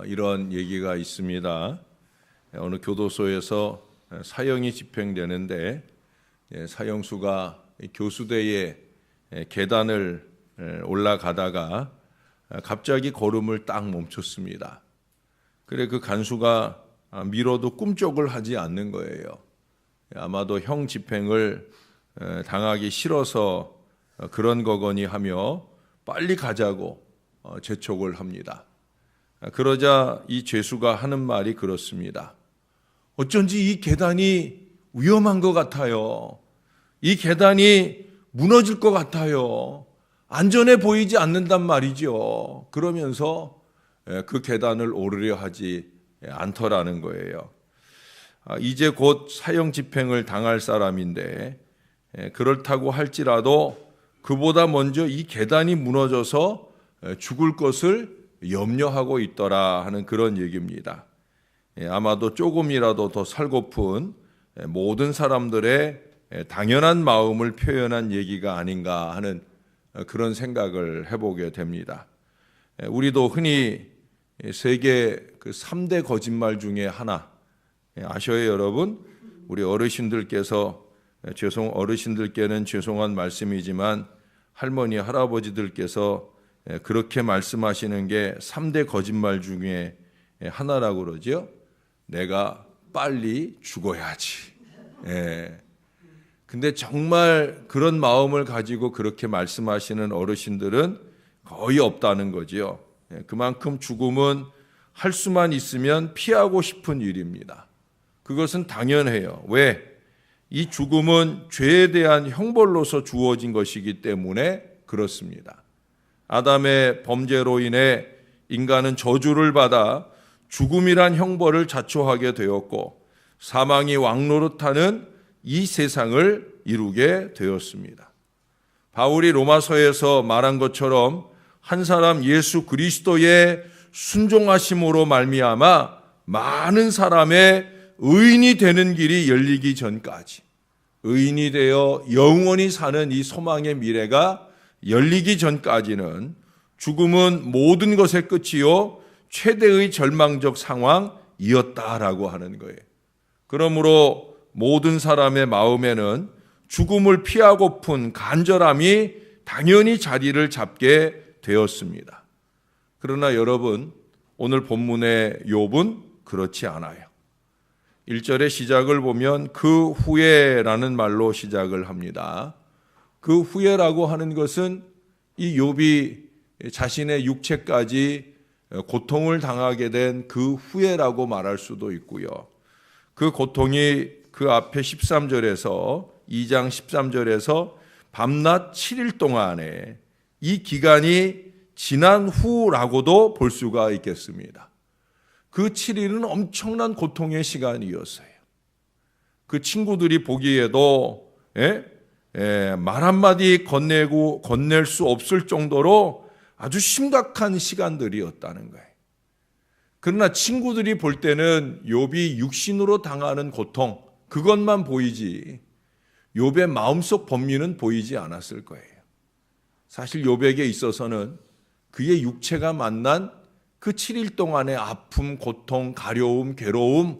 이런 얘기가 있습니다. 어느 교도소에서 사형이 집행되는데 사형수가 교수대에 계단을 올라가다가 갑자기 걸음을 딱 멈췄습니다. 그래 그 간수가 밀어도 꿈쩍을 하지 않는 거예요. 아마도 형 집행을 당하기 싫어서 그런 거거니 하며 빨리 가자고 재촉을 합니다. 그러자 이 죄수가 하는 말이 그렇습니다. 어쩐지 이 계단이 위험한 것 같아요. 이 계단이 무너질 것 같아요. 안전해 보이지 않는단 말이죠. 그러면서 그 계단을 오르려 하지 않더라는 거예요. 이제 곧 사형 집행을 당할 사람인데 그렇다고 할지라도 그보다 먼저 이 계단이 무너져서 죽을 것을 염려하고 있더라 하는 그런 얘기입니다. 아마도 조금이라도 더 살고픈 모든 사람들의 당연한 마음을 표현한 얘기가 아닌가 하는 그런 생각을 해보게 됩니다. 우리도 흔히 세계 그 3대 거짓말 중에 하나 아셔요, 여러분? 우리 어르신들께는 죄송한 말씀이지만 할머니, 할아버지들께서 그렇게 말씀하시는 게 3대 거짓말 중에 하나라고 그러죠. 내가 빨리 죽어야지. 근데 정말 그런 마음을 가지고 그렇게 말씀하시는 어르신들은 거의 없다는 거지요. 그만큼 죽음은 할 수만 있으면 피하고 싶은 일입니다. 그것은 당연해요. 왜? 이 죽음은 죄에 대한 형벌로서 주어진 것이기 때문에 그렇습니다. 아담의 범죄로 인해 인간은 저주를 받아 죽음이란 형벌을 자초하게 되었고 사망이 왕노릇하는 이 세상을 이루게 되었습니다. 바울이 로마서에서 말한 것처럼 한 사람 예수 그리스도의 순종하심으로 말미암아 많은 사람의 의인이 되는 길이 열리기 전까지, 의인이 되어 영원히 사는 이 소망의 미래가 열리기 전까지는 죽음은 모든 것의 끝이요 최대의 절망적 상황이었다라고 하는 거예요. 그러므로 모든 사람의 마음에는 죽음을 피하고픈 간절함이 당연히 자리를 잡게 되었습니다. 그러나 여러분, 오늘 본문의 욥은 그렇지 않아요. 1절의 시작을 보면 그 후에라는 말로 시작을 합니다. 그 후에라고 하는 것은 이 욥이 자신의 육체까지 고통을 당하게 된 그 후에라고 말할 수도 있고요. 그 고통이 그 앞에 13절에서 2장 13절에서 밤낮 7일 동안에 이 기간이 지난 후라고도 볼 수가 있겠습니다. 그 7일은 엄청난 고통의 시간이었어요. 그 친구들이 보기에도 말 한마디 건넬 수 없을 정도로 아주 심각한 시간들이었다는 거예요. 그러나 친구들이 볼 때는 욥이 육신으로 당하는 고통, 그것만 보이지 욥의 마음속 범민은 보이지 않았을 거예요. 사실 욥에게 있어서는 그의 육체가 만난 그 7일 동안의 아픔, 고통, 가려움, 괴로움,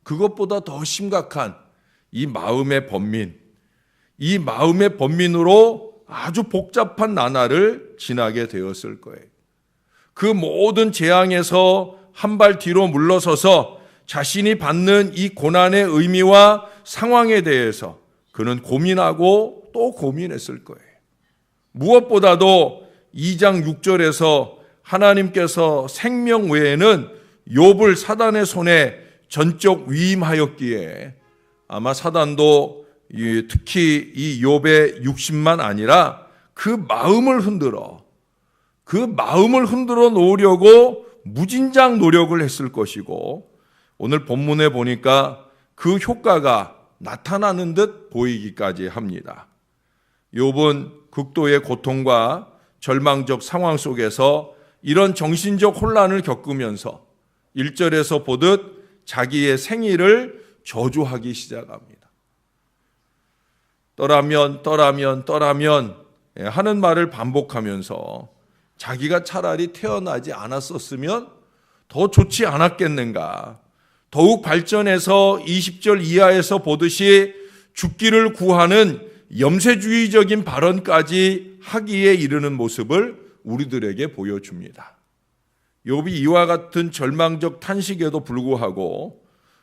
그것보다 더 심각한 이 마음의 범민, 이 마음의 범민으로 아주 복잡한 나날을 지나게 되었을 거예요. 그 모든 재앙에서 한 발 뒤로 물러서서 자신이 받는 이 고난의 의미와 상황에 대해서 그는 고민하고 또 고민했을 거예요. 무엇보다도 2장 6절에서 하나님께서 생명 외에는 욥을 사단의 손에 전적 위임하였기에 아마 사단도 특히 이 욥의 육신만 아니라 그 마음을 흔들어 놓으려고 무진장 노력을 했을 것이고 오늘 본문에 보니까 그 효과가 나타나는 듯 보이기까지 합니다. 욥은 극도의 고통과 절망적 상황 속에서 이런 정신적 혼란을 겪으면서 1절에서 보듯 자기의 생일을 저주하기 시작합니다. 떠라면 하는 말을 반복하면서 자기가 차라리 태어나지 않았었으면 더 좋지 않았겠는가? 더욱 발전해서 20절 이하에서 보듯이 죽기를 구하는 염세주의적인 발언까지 하기에 이르는 모습을 우리들에게 보여줍니다. 욥이 이와 같은 절망적 탄식에도 불구하고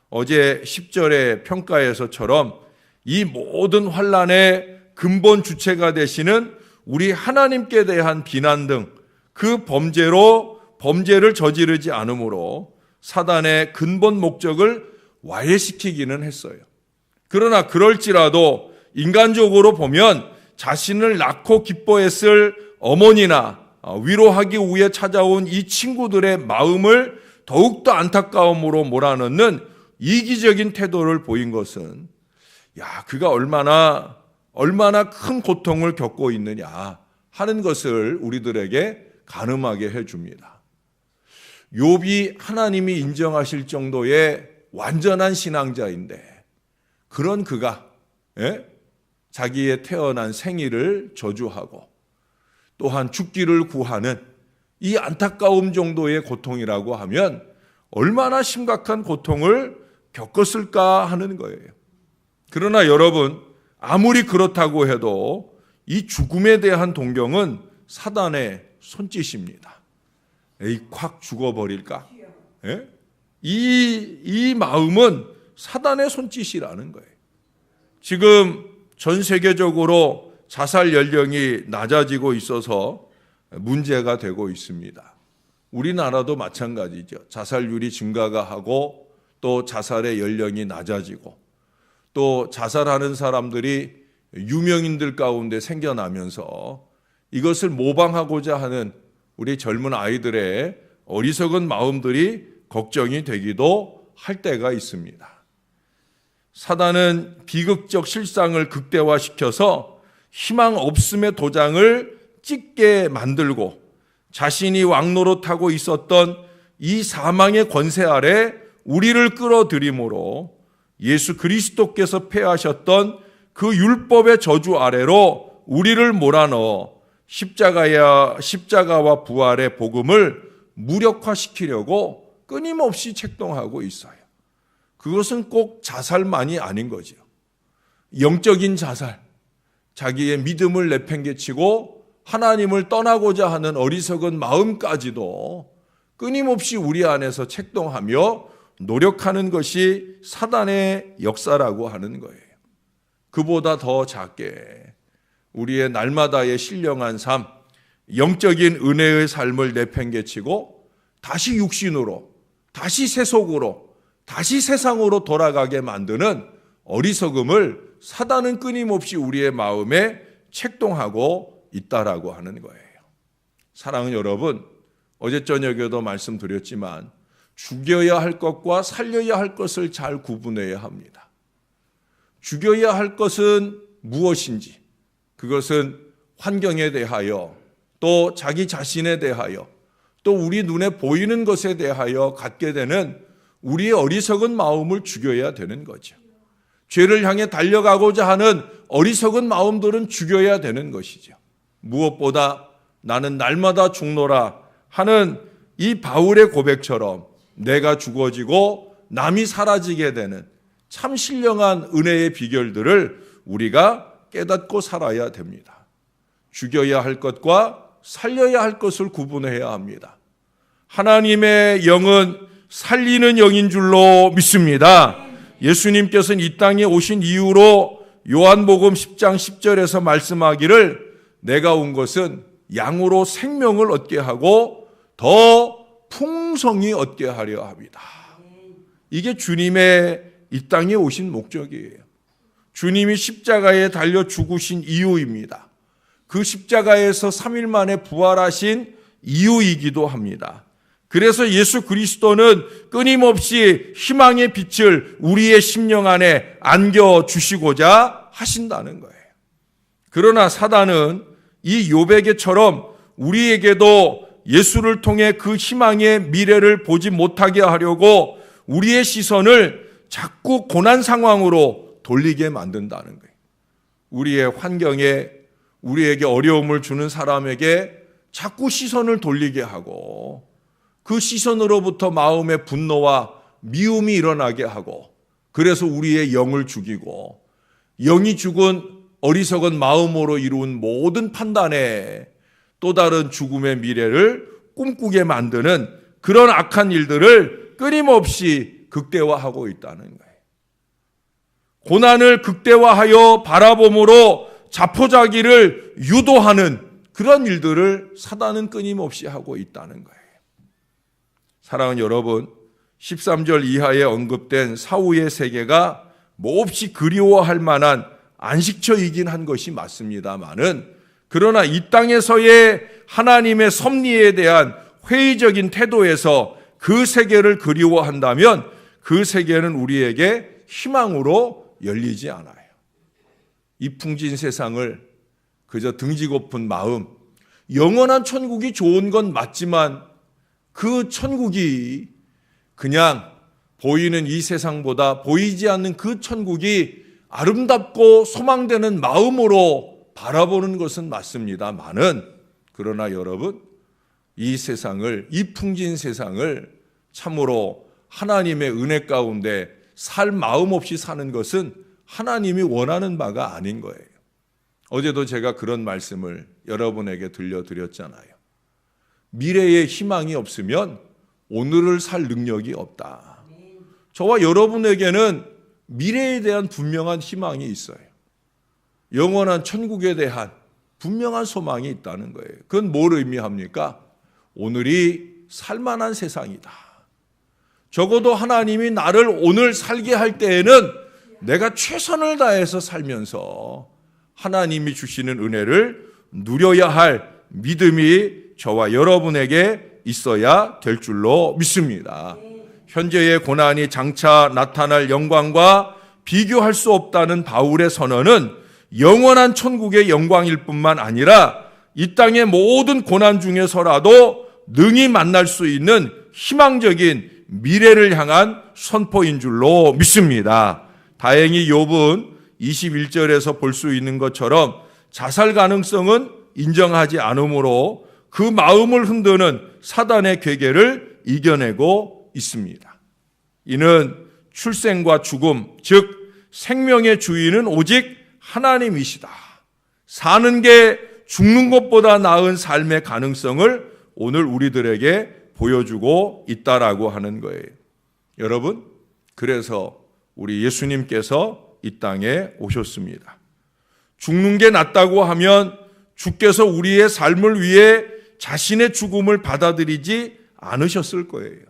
어제 10절의 평가에서처럼 이 모든 환난의 근본 주체가 되시는 우리 하나님께 대한 비난 등 그 범죄를 저지르지 않으므로 사단의 근본 목적을 와해시키기는 했어요. 그러나 그럴지라도 인간적으로 보면 자신을 낳고 기뻐했을 어머니나 위로하기 위해 찾아온 이 친구들의 마음을 더욱더 안타까움으로 몰아넣는 이기적인 태도를 보인 것은 그가 얼마나 큰 고통을 겪고 있느냐 하는 것을 우리들에게 가늠하게 해줍니다. 욥이 하나님이 인정하실 정도의 완전한 신앙자인데 그런 그가 자기의 태어난 생일을 저주하고 또한 죽기를 구하는 이 안타까움 정도의 고통이라고 하면 얼마나 심각한 고통을 겪었을까 하는 거예요. 그러나 여러분, 아무리 그렇다고 해도 이 죽음에 대한 동경은 사단의 손짓입니다. 콱 죽어버릴까? 이 마음은 사단의 손짓이라는 거예요. 지금 전 세계적으로 자살 연령이 낮아지고 있어서 문제가 되고 있습니다. 우리나라도 마찬가지죠. 자살률이 증가가 하고 또 자살의 연령이 낮아지고 또 자살하는 사람들이 유명인들 가운데 생겨나면서 이것을 모방하고자 하는 우리 젊은 아이들의 어리석은 마음들이 걱정이 되기도 할 때가 있습니다. 사단은 비극적 실상을 극대화시켜서 희망 없음의 도장을 찍게 만들고 자신이 왕노릇하고 있었던 이 사망의 권세 아래 우리를 끌어들임으로 예수 그리스도께서 폐하셨던 그 율법의 저주 아래로 우리를 몰아넣어 십자가와 부활의 복음을 무력화시키려고 끊임없이 책동하고 있어요. 그것은 꼭 자살만이 아닌 거죠. 영적인 자살, 자기의 믿음을 내팽개치고 하나님을 떠나고자 하는 어리석은 마음까지도 끊임없이 우리 안에서 책동하며 노력하는 것이 사단의 역사라고 하는 거예요. 그보다 더 작게 우리의 날마다의 신령한 삶, 영적인 은혜의 삶을 내팽개치고 다시 육신으로, 다시 세속으로, 다시 세상으로 돌아가게 만드는 어리석음을 사단은 끊임없이 우리의 마음에 책동하고 있다라고 하는 거예요. 사랑하는 여러분, 어제 저녁에도 말씀드렸지만 죽여야 할 것과 살려야 할 것을 잘 구분해야 합니다. 죽여야 할 것은 무엇인지, 그것은 환경에 대하여 또 자기 자신에 대하여 또 우리 눈에 보이는 것에 대하여 갖게 되는 우리의 어리석은 마음을 죽여야 되는 거죠. 죄를 향해 달려가고자 하는 어리석은 마음들은 죽여야 되는 것이죠. 무엇보다 나는 날마다 죽노라 하는 이 바울의 고백처럼 내가 죽어지고 남이 사라지게 되는 참 신령한 은혜의 비결들을 우리가 깨닫고 살아야 됩니다. 죽여야 할 것과 살려야 할 것을 구분해야 합니다. 하나님의 영은 살리는 영인 줄로 믿습니다. 예수님께서는 이 땅에 오신 이후로 요한복음 10장 10절에서 말씀하기를 내가 온 것은 양으로 생명을 얻게 하고 더 풍성히 얻게 하려 합니다. 이게 주님의 이 땅에 오신 목적이에요. 주님이 십자가에 달려 죽으신 이유입니다. 그 십자가에서 3일 만에 부활하신 이유이기도 합니다. 그래서 예수 그리스도는 끊임없이 희망의 빛을 우리의 심령 안에 안겨주시고자 하신다는 거예요. 그러나 사단은 이 욥에게처럼 우리에게도 예수를 통해 그 희망의 미래를 보지 못하게 하려고 우리의 시선을 자꾸 고난 상황으로 돌리게 만든다는 거예요. 우리의 환경에 우리에게 어려움을 주는 사람에게 자꾸 시선을 돌리게 하고 그 시선으로부터 마음의 분노와 미움이 일어나게 하고, 그래서 우리의 영을 죽이고, 영이 죽은 어리석은 마음으로 이룬 모든 판단에 또 다른 죽음의 미래를 꿈꾸게 만드는 그런 악한 일들을 끊임없이 극대화하고 있다는 거예요. 고난을 극대화하여 바라봄으로 자포자기를 유도하는 그런 일들을 사단은 끊임없이 하고 있다는 거예요. 사랑하는 여러분, 13절 이하에 언급된 사후의 세계가 몹시 그리워할 만한 안식처이긴 한 것이 맞습니다마는, 그러나 이 땅에서의 하나님의 섭리에 대한 회의적인 태도에서 그 세계를 그리워한다면 그 세계는 우리에게 희망으로 열리지 않아요. 이 풍진 세상을 그저 등지고픈 마음, 영원한 천국이 좋은 건 맞지만 그 천국이 그냥 보이는 이 세상보다 보이지 않는 그 천국이 아름답고 소망되는 마음으로 바라보는 것은 맞습니다만은, 그러나 여러분, 이 세상을, 이 풍진 세상을 참으로 하나님의 은혜 가운데 살 마음 없이 사는 것은 하나님이 원하는 바가 아닌 거예요. 어제도 제가 그런 말씀을 여러분에게 들려드렸잖아요. 미래에 희망이 없으면 오늘을 살 능력이 없다. 저와 여러분에게는 미래에 대한 분명한 희망이 있어요. 영원한 천국에 대한 분명한 소망이 있다는 거예요. 그건 뭘 의미합니까? 오늘이 살만한 세상이다. 적어도 하나님이 나를 오늘 살게 할 때에는 내가 최선을 다해서 살면서 하나님이 주시는 은혜를 누려야 할 믿음이 저와 여러분에게 있어야 될 줄로 믿습니다. 현재의 고난이 장차 나타날 영광과 비교할 수 없다는 바울의 선언은 영원한 천국의 영광일 뿐만 아니라 이 땅의 모든 고난 중에서라도 능히 만날 수 있는 희망적인 미래를 향한 선포인 줄로 믿습니다. 다행히 욥은 21절에서 볼 수 있는 것처럼 자살 가능성은 인정하지 않으므로 그 마음을 흔드는 사단의 괴계를 이겨내고 있습니다. 이는 출생과 죽음, 즉 생명의 주인은 오직 하나님이시다. 사는 게 죽는 것보다 나은 삶의 가능성을 오늘 우리들에게 보여주고 있다라고 하는 거예요. 여러분, 그래서 우리 예수님께서 이 땅에 오셨습니다. 죽는 게 낫다고 하면 주께서 우리의 삶을 위해 자신의 죽음을 받아들이지 않으셨을 거예요.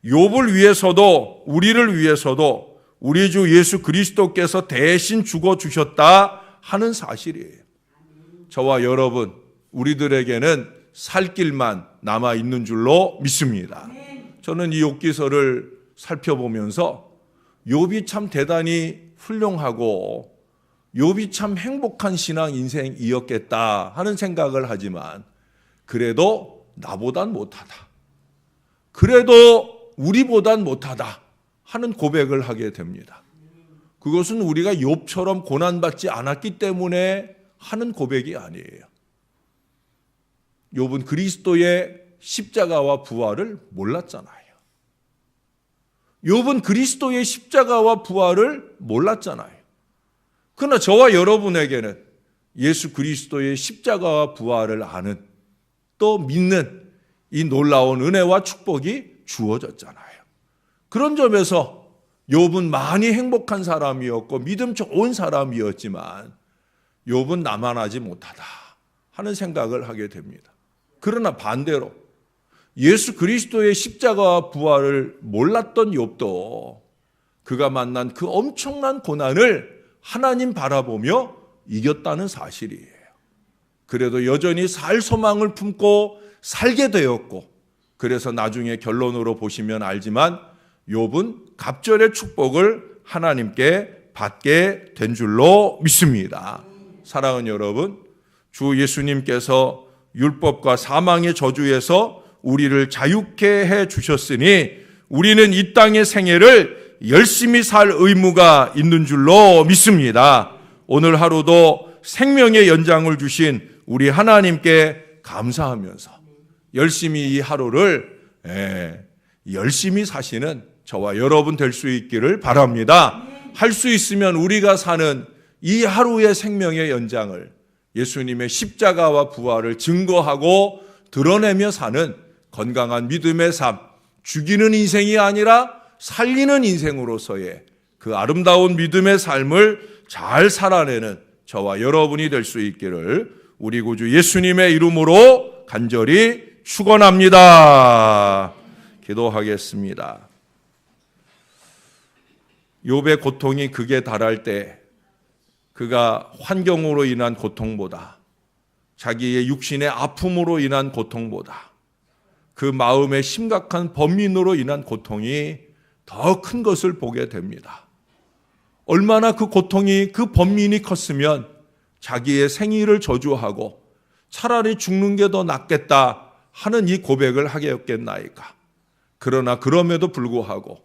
욥을 위해서도 우리를 위해서도 우리 주 예수 그리스도께서 대신 죽어주셨다 하는 사실이에요. 저와 여러분, 우리들에게는 살 길만 남아있는 줄로 믿습니다. 저는 이 욥기서를 살펴보면서 욥이 참 대단히 훌륭하고 욥이 참 행복한 신앙 인생이었겠다 하는 생각을 하지만, 그래도 나보단 못하다, 그래도 우리보단 못하다 하는 고백을 하게 됩니다. 그것은 우리가 욥처럼 고난받지 않았기 때문에 하는 고백이 아니에요. 욥은 그리스도의 십자가와 부활을 몰랐잖아요. 욥은 그리스도의 십자가와 부활을 몰랐잖아요. 그러나 저와 여러분에게는 예수 그리스도의 십자가와 부활을 아는, 또 믿는 이 놀라운 은혜와 축복이 주어졌잖아요. 그런 점에서 욥은 많이 행복한 사람이었고 믿음 좋은 사람이었지만 욥은 나만하지 못하다 하는 생각을 하게 됩니다. 그러나 반대로 예수 그리스도의 십자가와 부활을 몰랐던 욥도 그가 만난 그 엄청난 고난을 하나님 바라보며 이겼다는 사실이에요. 그래도 여전히 살 소망을 품고 살게 되었고, 그래서 나중에 결론으로 보시면 알지만 욥은 갑절의 축복을 하나님께 받게 된 줄로 믿습니다. 사랑하는 여러분, 주 예수님께서 율법과 사망의 저주에서 우리를 자유케 해 주셨으니 우리는 이 땅의 생애를 열심히 살 의무가 있는 줄로 믿습니다. 오늘 하루도 생명의 연장을 주신 우리 하나님께 감사하면서 열심히 이 하루를 열심히 사시는 저와 여러분 될 수 있기를 바랍니다. 할 수 있으면 우리가 사는 이 하루의 생명의 연장을 예수님의 십자가와 부활을 증거하고 드러내며 사는 건강한 믿음의 삶, 죽이는 인생이 아니라 살리는 인생으로서의 그 아름다운 믿음의 삶을 잘 살아내는 저와 여러분이 될 수 있기를 우리 구주 예수님의 이름으로 간절히 축원합니다. 기도하겠습니다. 욥의 고통이 극에 달할 때 그가 환경으로 인한 고통보다 자기의 육신의 아픔으로 인한 고통보다 그 마음의 심각한 번민으로 인한 고통이 더 큰 것을 보게 됩니다. 얼마나 그 고통이, 그 번민이 컸으면 자기의 생일을 저주하고 차라리 죽는 게 더 낫겠다 하는 이 고백을 하겠나이까. 그러나 그럼에도 불구하고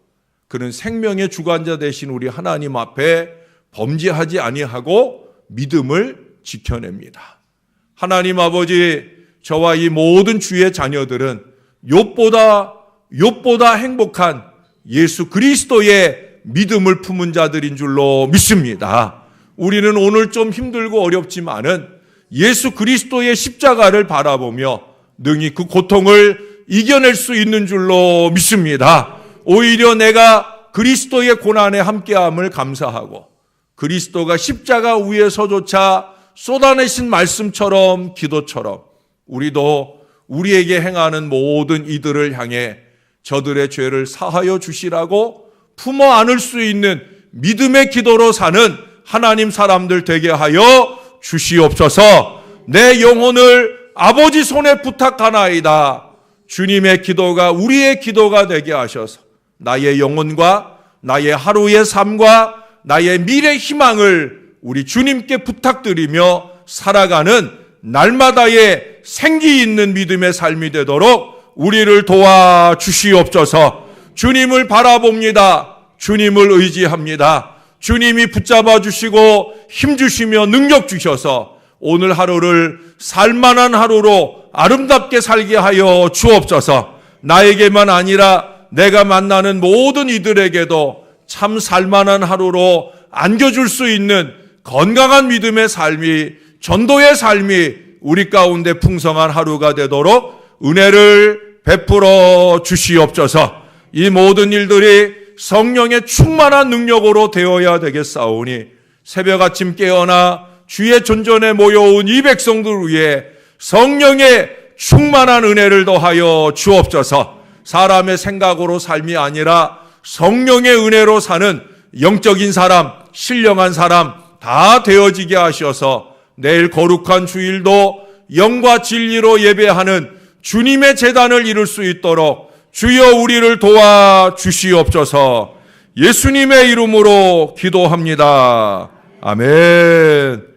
그는 생명의 주관자 되신 우리 하나님 앞에 범죄하지 아니하고 믿음을 지켜냅니다. 하나님 아버지, 저와 이 모든 주의 자녀들은 욥보다 행복한 예수 그리스도의 믿음을 품은 자들인 줄로 믿습니다. 우리는 오늘 좀 힘들고 어렵지만은 예수 그리스도의 십자가를 바라보며 능히 그 고통을 이겨낼 수 있는 줄로 믿습니다. 오히려 내가 그리스도의 고난에 함께함을 감사하고 그리스도가 십자가 위에서조차 쏟아내신 말씀처럼 기도처럼 우리도 우리에게 행하는 모든 이들을 향해 저들의 죄를 사하여 주시라고 품어 안을 수 있는 믿음의 기도로 사는 하나님 사람들 되게 하여 주시옵소서. 내 영혼을 아버지 손에 부탁하나이다. 주님의 기도가 우리의 기도가 되게 하셔서 나의 영혼과 나의 하루의 삶과 나의 미래 희망을 우리 주님께 부탁드리며 살아가는 날마다의 생기 있는 믿음의 삶이 되도록 우리를 도와주시옵소서. 주님을 바라봅니다. 주님을 의지합니다. 주님이 붙잡아 주시고 힘 주시며 능력 주셔서 오늘 하루를 살만한 하루로 아름답게 살게 하여 주옵소서. 나에게만 아니라 내가 만나는 모든 이들에게도 참 살만한 하루로 안겨줄 수 있는 건강한 믿음의 삶이, 전도의 삶이 우리 가운데 풍성한 하루가 되도록 은혜를 베풀어 주시옵소서. 이 모든 일들이 성령의 충만한 능력으로 되어야 되겠사오니 새벽 아침 깨어나 주의 존전에 모여온 이 백성들 위해 성령의 충만한 은혜를 더하여 주옵소서. 사람의 생각으로 삶이 아니라 성령의 은혜로 사는 영적인 사람, 신령한 사람 다 되어지게 하셔서 내일 거룩한 주일도 영과 진리로 예배하는 주님의 제단을 이룰 수 있도록 주여 우리를 도와주시옵소서. 예수님의 이름으로 기도합니다. 아멘.